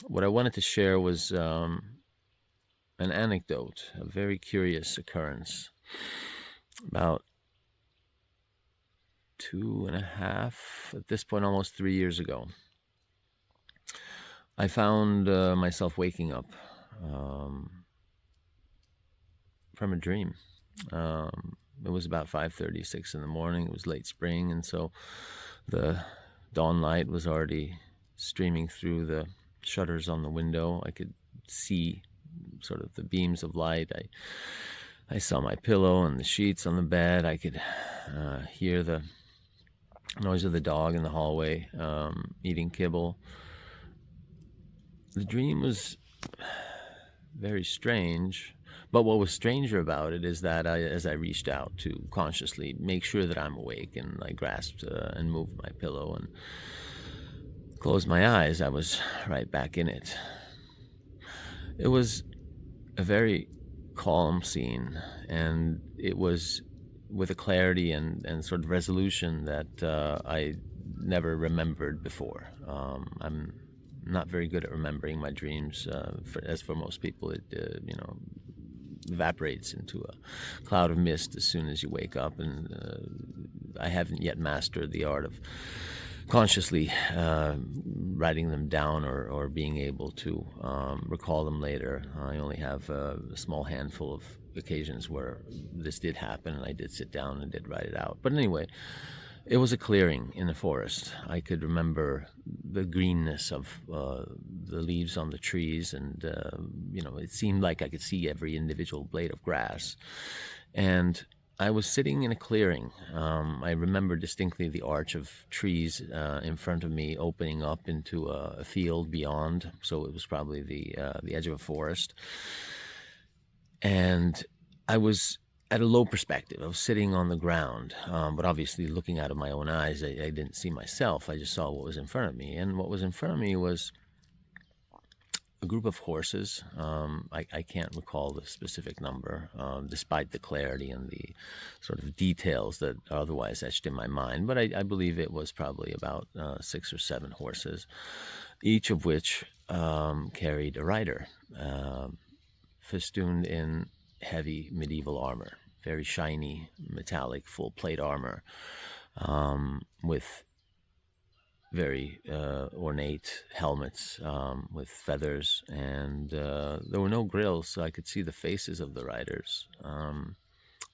what I wanted to share was an anecdote, a very curious occurrence. About 2.5, at this point, almost 3 years ago, I found myself waking up from a dream. It was about 5:36 in the morning. It was late spring, and so the dawn light was already streaming through the shutters on the window. I could see sort of the beams of light. I saw my pillow and the sheets on the bed. I could hear the noise of the dog in the hallway eating kibble. The dream was very strange, but what was stranger about it is that as I reached out to consciously make sure that I'm awake, and I grasped and moved my pillow and closed my eyes, I was right back in it. It was a very calm scene, and it was with a clarity and sort of resolution that I never remembered before. I'm not very good at remembering my dreams. As for most people, it evaporates into a cloud of mist as soon as you wake up, and I haven't yet mastered the art of consciously writing them down or being able to recall them later. I only have a small handful of occasions where this did happen, and I did sit down and did write it out. But anyway, it was a clearing in the forest. I could remember the greenness of the leaves on the trees, and it seemed like I could see every individual blade of grass. And I was sitting in a clearing. I remember distinctly the arch of trees in front of me opening up into a field beyond. So it was probably the edge of a forest. And I was at a low perspective. I was sitting on the ground, but obviously looking out of my own eyes, I didn't see myself. I just saw what was in front of me. And what was in front of me was a group of horses. I can't recall the specific number, despite the clarity and the sort of details that are otherwise etched in my mind. But I believe it was probably about 6 or 7 horses, each of which carried a rider, festooned in heavy medieval armor, very shiny, metallic, full plate armor, with very ornate helmets with feathers, and there were no grills, so I could see the faces of the riders.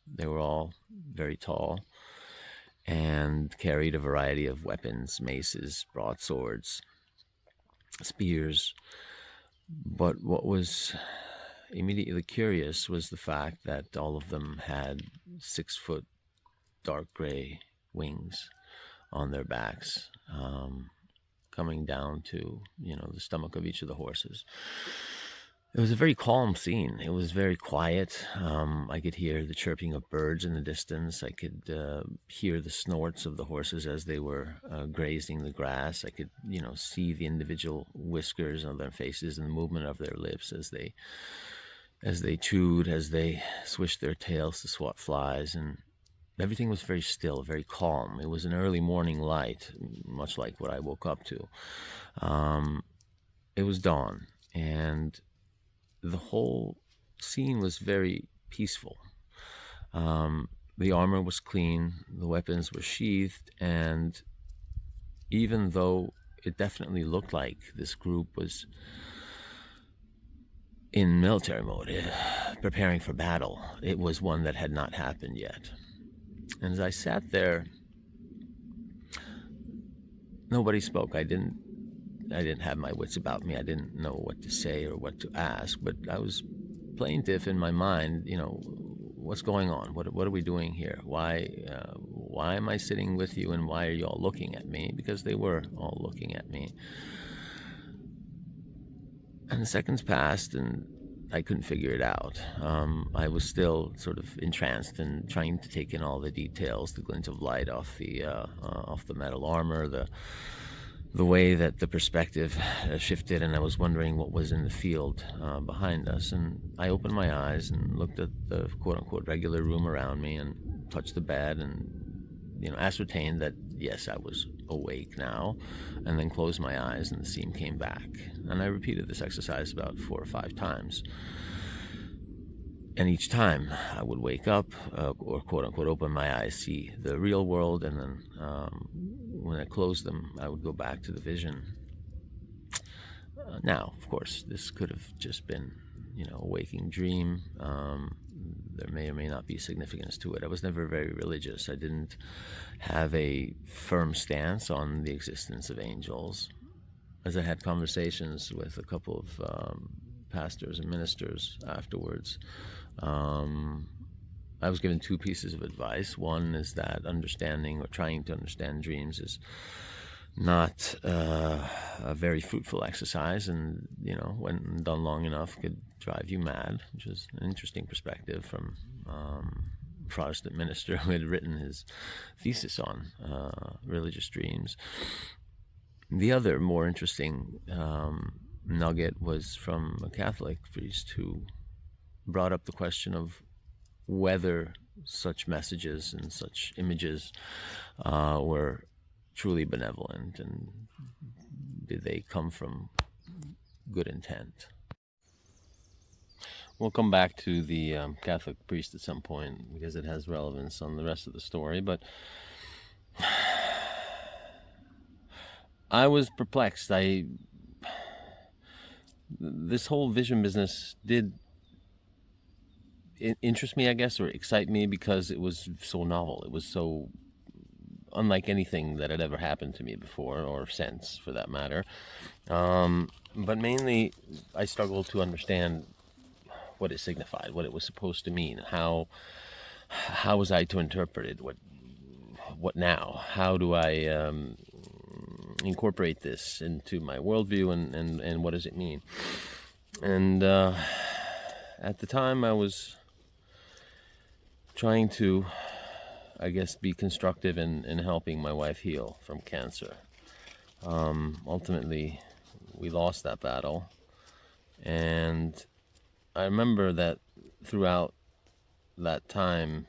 They were all very tall and carried a variety of weapons: maces, broadswords, spears. But what was immediately curious was the fact that all of them had 6-foot dark gray wings on their backs, coming down to the stomach of each of the horses. It was a very calm scene. It was very quiet. I could hear the chirping of birds in the distance. I could hear the snorts of the horses as they were grazing the grass. I could see the individual whiskers on their faces and the movement of their lips as they chewed, as they swished their tails to swat flies, and everything was very still, very calm. It was an early morning light, much like what I woke up to. It was dawn, and the whole scene was very peaceful. The armor was clean, the weapons were sheathed, and even though it definitely looked like this group was in military mode, preparing for battle, it was one that had not happened yet. And as I sat there, nobody spoke. I didn't have my wits about me. I didn't know what to say or what to ask, but I was plaintive in my mind. What's going on? What are we doing here? Why am I sitting with you, and why are you all looking at me? Because they were all looking at me. And the seconds passed, and I couldn't figure it out. I was still sort of entranced and trying to take in all the details, the glint of light off the metal armor, the way that the perspective shifted, and I was wondering what was in the field behind us. And I opened my eyes and looked at the quote-unquote regular room around me, and touched the bed, and ascertained that yes, I was awake now, and then closed my eyes and the scene came back. And I repeated this exercise about 4 or 5 times. And each time I would wake up, or quote unquote open my eyes, see the real world, and then when I closed them, I would go back to the vision. Now, of course, this could have just been, a waking dream. There may or may not be significance to it. I was never very religious. I didn't have a firm stance on the existence of angels. As I had conversations with a couple of pastors and ministers afterwards, I was given 2 pieces of advice. One is that understanding or trying to understand dreams is not a very fruitful exercise, and when done long enough could drive you mad, which is an interesting perspective from a Protestant minister who had written his thesis on religious dreams. The other more interesting nugget was from a Catholic priest who brought up the question of whether such messages and such images were truly benevolent, and did they come from good intent. We'll come back to the Catholic priest at some point because it has relevance on the rest of the story, but I was perplexed. This whole vision business did interest me, I guess, or excite me, because it was so novel. It was so unlike anything that had ever happened to me before, or since, for that matter. But mainly, I struggled to understand what it signified, what it was supposed to mean. How was I to interpret it? What now? How do I incorporate this into my worldview, and what does it mean? And at the time, I was trying to, I guess, be constructive in helping my wife heal from cancer. Ultimately, we lost that battle, and I remember that throughout that time,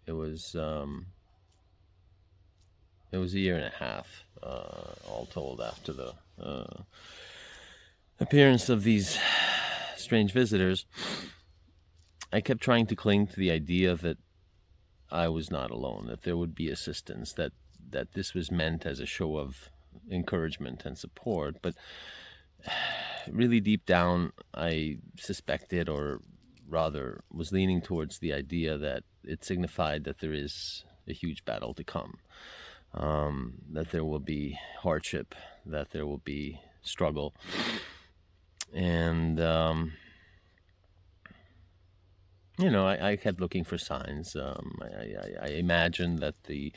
it was a year and a half, all told, after the appearance of these strange visitors. I kept trying to cling to the idea that I was not alone, that there would be assistance, that this was meant as a show of encouragement and support. But really deep down, I suspected, or rather was leaning towards the idea that it signified that there is a huge battle to come, that there will be hardship, that there will be struggle. And I kept looking for signs. I imagined that the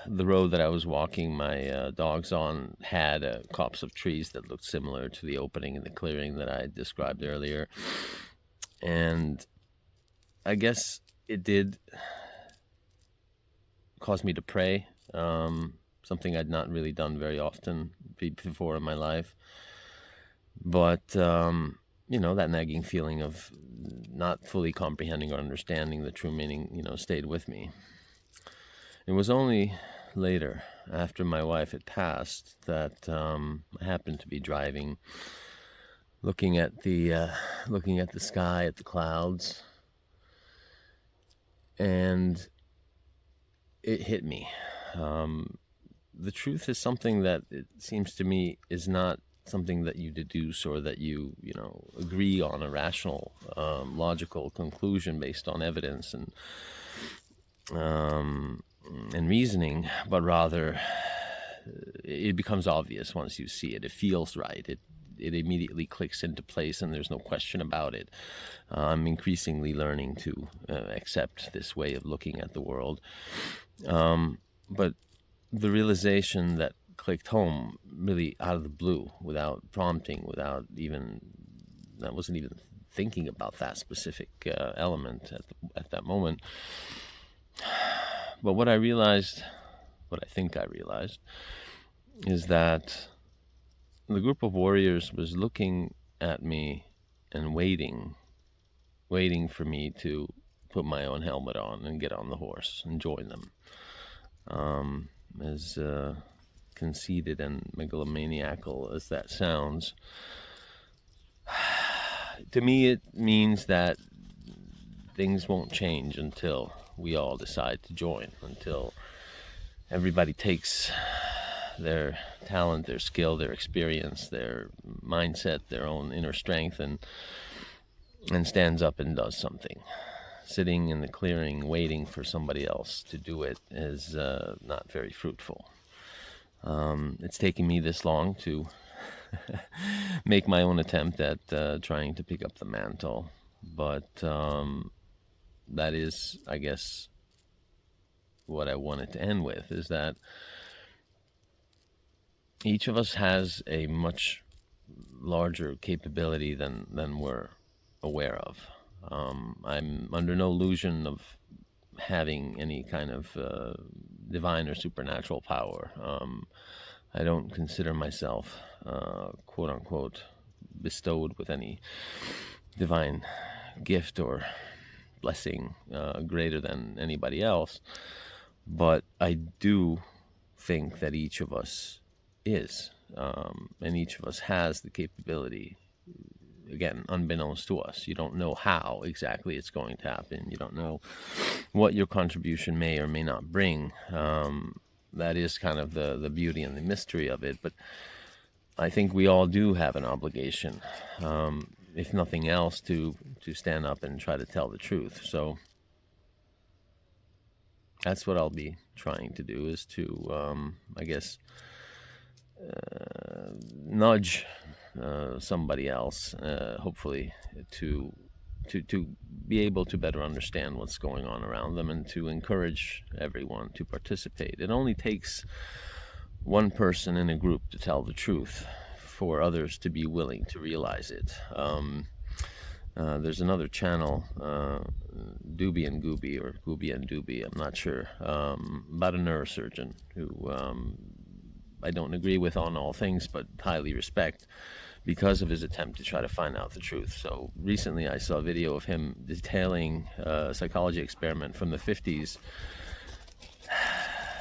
road that I was walking my dogs on had a copse of trees that looked similar to the opening in the clearing that I described earlier. And I guess it did cause me to pray, something I'd not really done very often before in my life. But that nagging feeling of not fully comprehending or understanding the true meaning, stayed with me. It was only later, after my wife had passed, that I happened to be driving, looking at the sky, at the clouds, and it hit me. The truth is something that, it seems to me, is not something that you deduce, or that you agree on a rational, logical conclusion based on evidence and reasoning, but rather it becomes obvious once you see it. It feels right. It immediately clicks into place, and there's no question about it. I'm increasingly learning to accept this way of looking at the world. But the realization that clicked home really out of the blue, without prompting, I wasn't even thinking about that specific element at that moment. But what I think I realized, is that the group of warriors was looking at me and waiting for me to put my own helmet on and get on the horse and join them. As conceited and megalomaniacal as that sounds, to me it means that things won't change until we all decide to join, until everybody takes their talent, their skill, their experience, their mindset, their own inner strength, and stands up and does something. Sitting in the clearing waiting for somebody else to do it is not very fruitful. It's taken me this long to make my own attempt at trying to pick up the mantle, but that is, I guess, what I wanted to end with, is that each of us has a much larger capability than we're aware of. I'm under no illusion of having any kind of divine or supernatural power. I don't consider myself, quote unquote, bestowed with any divine gift or blessing greater than anybody else. But I do think that each of us is, and each of us has the capability, again, unbeknownst to us. You don't know how exactly it's going to happen. You don't know what your contribution may or may not bring. That is kind of the beauty and the mystery of it. But I think we all do have an obligation, if nothing else, to stand up and try to tell the truth. So that's what I'll be trying to do, is to, I guess, nudge somebody else, hopefully, to be able to better understand what's going on around them, and to encourage everyone to participate. It only takes one person in a group to tell the truth for others to be willing to realize it. There's another channel, Doobie and Gooby, or Gooby and Doobie, I'm not sure, about a neurosurgeon who I don't agree with on all things, but highly respect because of his attempt to try to find out the truth. So recently I saw a video of him detailing a psychology experiment from the 50s.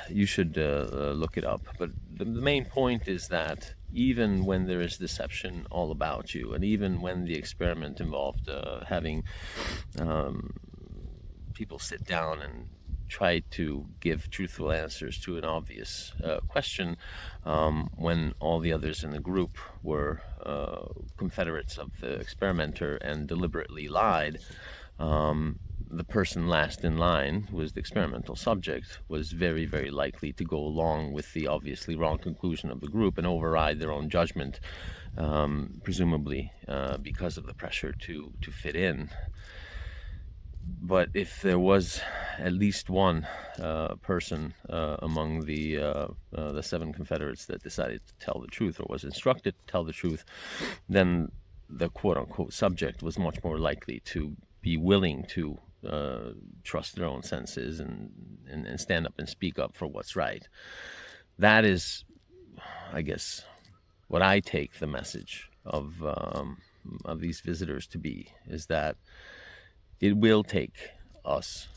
You should look it up. But the main point is that even when there is deception all about you, and even when the experiment involved having people sit down and try to give truthful answers to an obvious question, when all the others in the group were confederates of the experimenter and deliberately lied, the person last in line, who was the experimental subject, was very, very likely to go along with the obviously wrong conclusion of the group and override their own judgment, presumably because of the pressure to fit in. But if there was at least one person among the 7 confederates that decided to tell the truth, or was instructed to tell the truth, then the quote-unquote subject was much more likely to be willing to trust their own senses and stand up and speak up for what's right. That is, I guess, what I take the message of these visitors to be, is that it will take us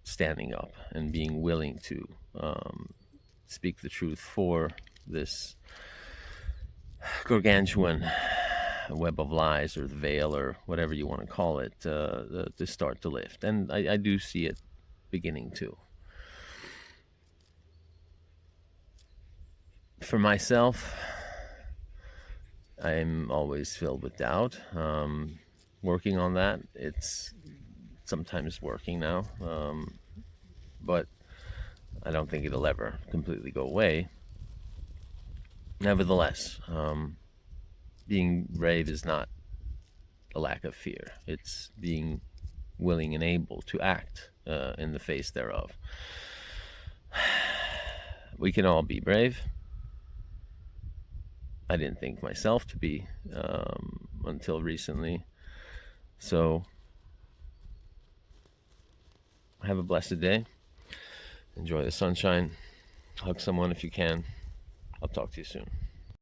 standing up and being willing to speak the truth for this gargantuan web of lies, or the veil, or whatever you want to call it, to start to lift. And I do see it beginning to. For myself, I'm always filled with doubt. Working on that. It's sometimes working now, but I don't think it'll ever completely go away. Nevertheless, being brave is not a lack of fear. It's being willing and able to act in the face thereof. We can all be brave. I didn't think myself to be until recently. So, have a blessed day. Enjoy the sunshine. Hug someone if you can. I'll talk to you soon.